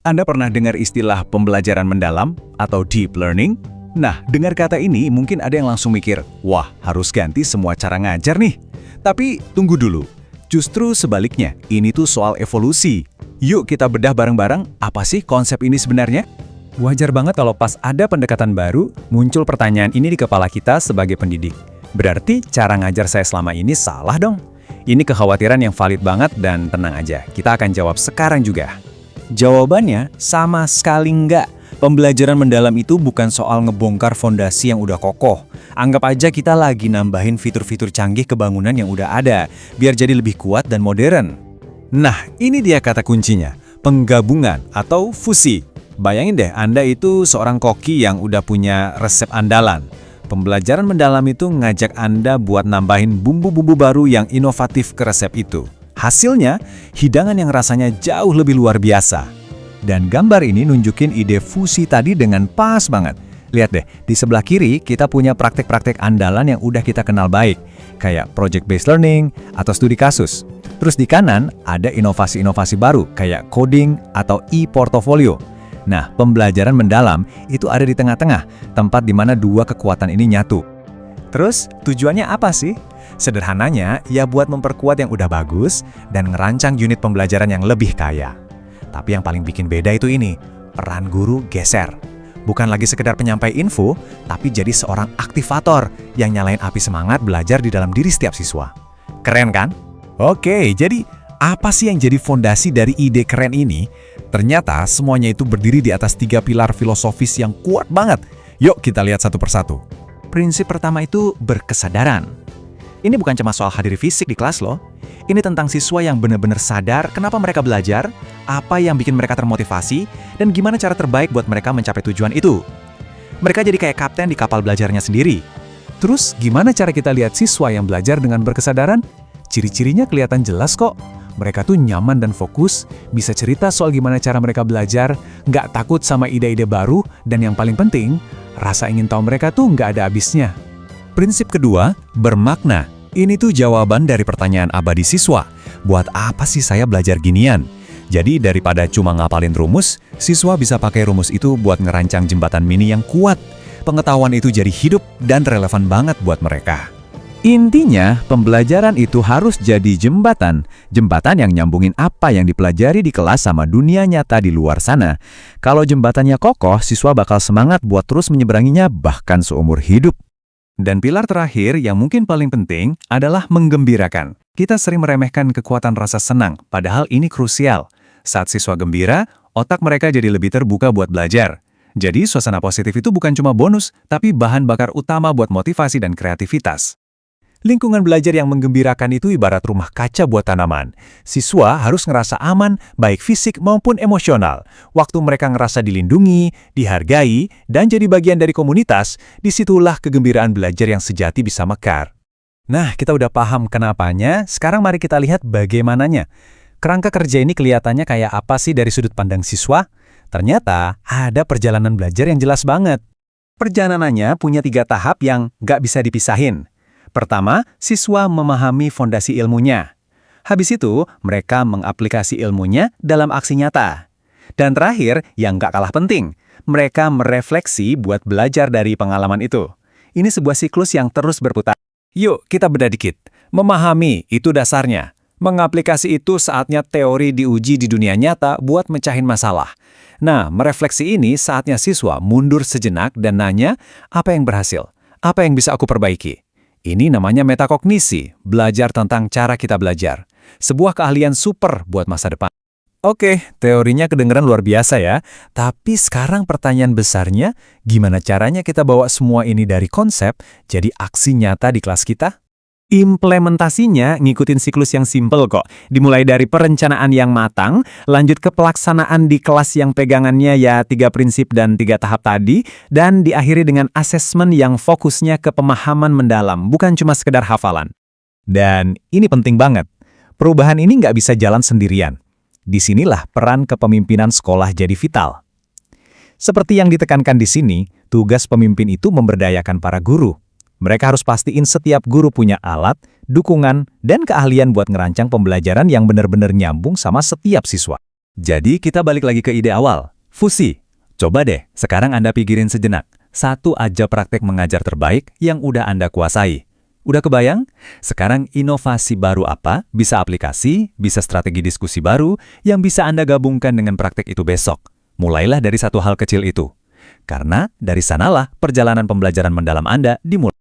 Anda pernah dengar istilah pembelajaran mendalam atau deep learning? Nah, dengar kata ini mungkin ada yang langsung mikir, wah harus ganti semua cara ngajar nih. Tapi tunggu dulu, justru sebaliknya, ini tuh soal evolusi. Yuk kita bedah bareng-bareng, apa sih konsep ini sebenarnya? Wajar banget kalau pas ada pendekatan baru, muncul pertanyaan ini di kepala kita sebagai pendidik. Berarti cara ngajar saya selama ini salah dong? Ini kekhawatiran yang valid banget dan tenang aja, kita akan jawab sekarang juga. Jawabannya sama sekali enggak. Pembelajaran mendalam itu bukan soal ngebongkar fondasi yang udah kokoh. Anggap aja kita lagi nambahin fitur-fitur canggih ke bangunan yang udah ada, biar jadi lebih kuat dan modern. Nah, ini dia kata kuncinya, penggabungan atau fusi. Bayangin deh, Anda itu seorang koki yang udah punya resep andalan. Pembelajaran mendalam itu ngajak Anda buat nambahin bumbu-bumbu baru yang inovatif ke resep itu. Hasilnya, hidangan yang rasanya jauh lebih luar biasa. Dan gambar ini nunjukin ide fusi tadi dengan pas banget. Lihat deh, di sebelah kiri kita punya praktek-praktek andalan yang udah kita kenal baik, kayak project-based learning atau studi kasus. Terus di kanan ada inovasi-inovasi baru, kayak coding atau e-portfolio. Nah, pembelajaran mendalam itu ada di tengah-tengah, tempat di mana dua kekuatan ini nyatu. Terus, tujuannya apa sih? Sederhananya, ya buat memperkuat yang udah bagus dan ngerancang unit pembelajaran yang lebih kaya. Tapi yang paling bikin beda itu ini, peran guru geser. Bukan lagi sekedar penyampai info, tapi jadi seorang aktivator yang nyalain api semangat belajar di dalam diri setiap siswa. Keren kan? Oke, jadi apa sih yang jadi fondasi dari ide keren ini? Ternyata semuanya itu berdiri di atas 3 pilar filosofis yang kuat banget. Yuk kita lihat satu persatu. Prinsip pertama itu berkesadaran. Ini bukan cuma soal hadir fisik di kelas loh. Ini tentang siswa yang benar-benar sadar kenapa mereka belajar, apa yang bikin mereka termotivasi, dan gimana cara terbaik buat mereka mencapai tujuan itu. Mereka jadi kayak kapten di kapal belajarnya sendiri. Terus gimana cara kita lihat siswa yang belajar dengan berkesadaran? Ciri-cirinya kelihatan jelas kok. Mereka tuh nyaman dan fokus, bisa cerita soal gimana cara mereka belajar, nggak takut sama ide-ide baru, dan yang paling penting, rasa ingin tahu mereka tuh nggak ada habisnya. Prinsip kedua, bermakna. Ini tuh jawaban dari pertanyaan abadi siswa. Buat apa sih saya belajar ginian? Jadi daripada cuma ngapalin rumus, siswa bisa pakai rumus itu buat ngerancang jembatan mini yang kuat. Pengetahuan itu jadi hidup dan relevan banget buat mereka. Intinya, pembelajaran itu harus jadi jembatan. Jembatan yang nyambungin apa yang dipelajari di kelas sama dunia nyata di luar sana. Kalau jembatannya kokoh, siswa bakal semangat buat terus menyeberanginya bahkan seumur hidup. Dan pilar terakhir yang mungkin paling penting adalah menggembirakan. Kita sering meremehkan kekuatan rasa senang, padahal ini krusial. Saat siswa gembira, otak mereka jadi lebih terbuka buat belajar. Jadi suasana positif itu bukan cuma bonus, tapi bahan bakar utama buat motivasi dan kreativitas. Lingkungan belajar yang menggembirakan itu ibarat rumah kaca buat tanaman. Siswa harus ngerasa aman, baik fisik maupun emosional. Waktu mereka ngerasa dilindungi, dihargai, dan jadi bagian dari komunitas, disitulah kegembiraan belajar yang sejati bisa mekar. Nah, kita udah paham kenapanya, sekarang mari kita lihat bagaimananya. Kerangka kerja ini kelihatannya kayak apa sih dari sudut pandang siswa? Ternyata ada perjalanan belajar yang jelas banget. Perjalanannya punya 3 tahap yang nggak bisa dipisahin. Pertama, siswa memahami fondasi ilmunya. Habis itu, mereka mengaplikasi ilmunya dalam aksi nyata. Dan terakhir, yang nggak kalah penting, mereka merefleksi buat belajar dari pengalaman itu. Ini sebuah siklus yang terus berputar. Yuk, kita bedah dikit. Memahami, itu dasarnya. Mengaplikasi itu saatnya teori diuji di dunia nyata buat mecahin masalah. Nah, merefleksi ini saatnya siswa mundur sejenak dan nanya, apa yang berhasil? Apa yang bisa aku perbaiki? Ini namanya metakognisi, belajar tentang cara kita belajar. Sebuah keahlian super buat masa depan. Oke, teorinya kedengeran luar biasa ya. Tapi sekarang pertanyaan besarnya, gimana caranya kita bawa semua ini dari konsep jadi aksi nyata di kelas kita? Implementasinya ngikutin siklus yang simpel kok. Dimulai dari perencanaan yang matang, lanjut ke pelaksanaan di kelas yang pegangannya ya 3 prinsip dan 3 tahap tadi, dan diakhiri dengan asesmen yang fokusnya ke pemahaman mendalam, bukan cuma sekedar hafalan. Dan ini penting banget. Perubahan ini nggak bisa jalan sendirian. Disinilah peran kepemimpinan sekolah jadi vital. Seperti yang ditekankan di sini, tugas pemimpin itu memberdayakan para guru. Mereka harus pastiin setiap guru punya alat, dukungan, dan keahlian buat ngerancang pembelajaran yang benar-benar nyambung sama setiap siswa. Jadi kita balik lagi ke ide awal, fusi. Coba deh, sekarang Anda pikirin sejenak. Satu aja praktek mengajar terbaik yang udah Anda kuasai. Udah kebayang? Sekarang inovasi baru apa, bisa aplikasi, bisa strategi diskusi baru, yang bisa Anda gabungkan dengan praktek itu besok. Mulailah dari satu hal kecil itu. Karena dari sanalah perjalanan pembelajaran mendalam Anda dimulai.